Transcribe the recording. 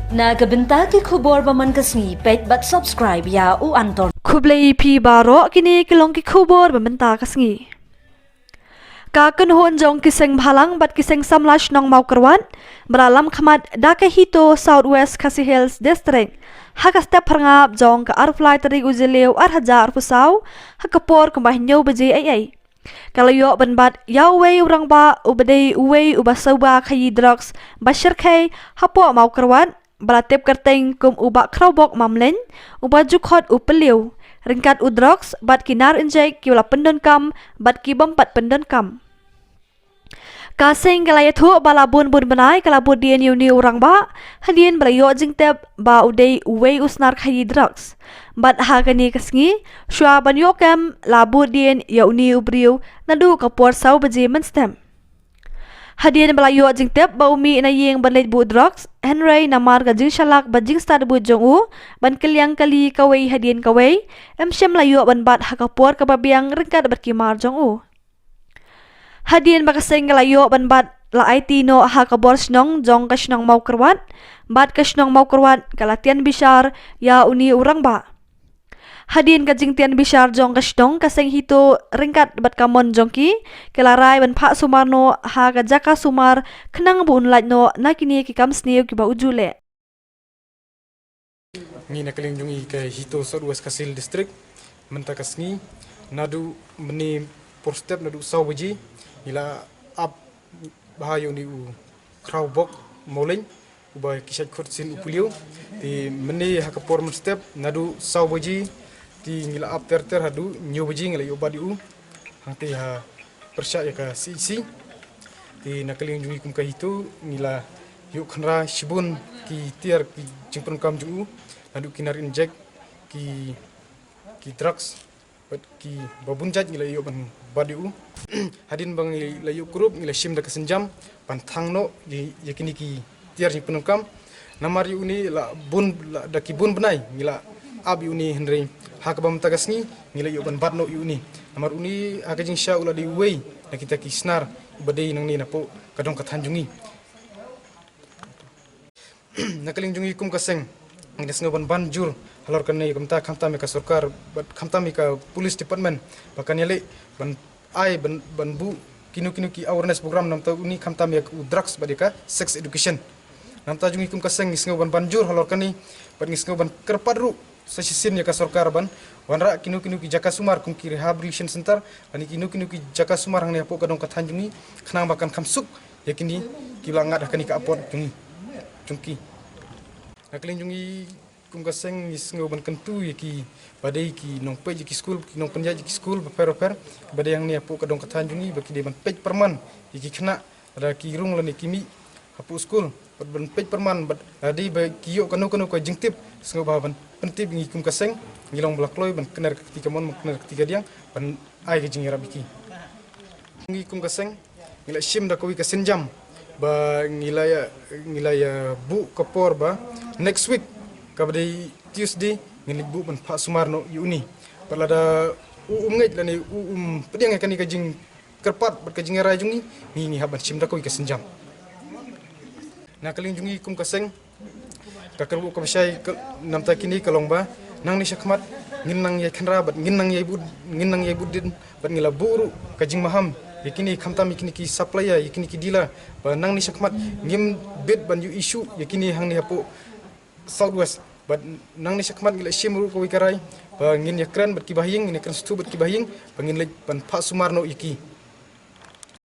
Nagabenta ki khubor baman kasni page but subscribe ya u anton. Kublai pi baro kini kilong ki khubor bamenta kasngi. Kaken hon jong kiseng bhalang bat kiseng samlash nong mau kerwan beralam khamat dake hito Southwest Khasi Hills District. Haka step harngap jong ka arfly tari ujeleu hajar fusau hakapor kembah nyau beje ai. Kalau yo banbat yawe urang ba ubadei uwe ubasauba khayi drugs bashir khay hapo mau kerwan balatip kerteng kum ubak kraubok mamlen uba jukhot upeliu ringkat udrox bat kinar injek kiwala pendon kam bat ki bampat pendon kam kasing kalaya thu balabun bun benai kalabun dien yuni urang ba hadien balayo jingtep ba udei uwe usnar khayi drugs bat hagani kasngi shwa banyo kam labu dien yauni ubriu nadu kapor sau baje menstem Hadian balayo jingtep baumi na yeng banleit bu drugs Henry namar ka jing shalak ba jing stad bu jongu ban kelyang kali kawai hadian kawai shem layo ban bat hakapor ka babiang ringkat bat kimar jongu Hadian bakaseng layo ban bat la IT no hakabor snong jong ka snong mau kerwat bat ka snong mau kerwat kalatian bisar ya uni urang ba Hadin ka jingtian bishar jong kasdong kaseng hito ringkat bat kamon jongki kelarai ban pha sumarno ha ka jaka sumar khnang bun laj no nakini ki kam sneu ki ba ujule ngi nakaling jungi ka hito Southwest Khasi Hills District menta kasngi nadu meni por step nadu sawji ila up bahayo ni u kraubok moleng ubay kisat khotsin upuliu ti meni hakapor step nadu sawji ti ngila up ter hadu nyobaji ngila yobadi u hangti ha persya ya ka si ti nakaling jungi kum ka hito ngila yuk khnra shibun ki tiar ki jingpun kam ju nadu kinar injek ki drugs bat ki babunjat ngila yo ban badi u hadin bang ngila yo grup ngila shim da kasenjam pan thangno yakini ki tiar jingpun kam namar yu ni la bun la da ki bun benai ngila ab yu ni henry hakabam tagasni ngila yo ban badno yu ni namar uni akajing sha ula di wei na kita ki snar badai nang ni napo kadong kathanjungi nakaling jungi kum kaseng ngas ngoban banjur halor kanai kamta khamta me ka sarkar bat khamta me ka police department bakan yale ban ai ban bu kinu ki awareness program nam ta uni khamta me drugs badika sex education nam ta jungi kum kaseng ngis ngoban banjur halor kanai bat ngis ngoban kerpadru sesisin ya ka sarkar ban wanra kinu ki jaka sumar kum ki rehabilitation center ani kinu ki jaka sumar hang ne apo kadong kathanjungi khnang bakan khamsuk yakini kilangat akani ka apot jungi jungki nakaling jungi kum kaseng ngis ngoban kentu yaki badai ki nong pe ki school ki nong penja ki school per badai yang ni apo kadong kathanjungi baki de ban pej perman yaki khna ada ki rung lani kimi apo school ban pej perman bad adi ba kiyo kanu ko jingtip sengoba ban pentip ngi kum kaseng ngilong blakloi ban kenar ketika mon kenar ketika diang ban ai ke jingira biki ngi kum kaseng ngila shim da kowi kasenjam ba ngilaya bu kapor ba next week kabadai Tuesday ngili bu ban pa sumarno yuni palada ngej lani pediang kani kajing kerpat bat kajing rai jungi ngi haban shim da kowi kasenjam nakaling jungi kum kaseng kakarbu kamsai namta kini kalongba nang ni syakmat nginang ye khanra bat nginang ye budin bat ngila buru kajing maham yakini khamta mikini ki supply ya yakini ki dila ba nang ni syakmat ngim bed ban yu issue yakini hang ni hapo Southwest bat nang ni syakmat ngila shimru ko wikarai ba ngin yakran bat ki bahing ngin yakran stu bat ki bahing bangin lej ban pa sumarno yaki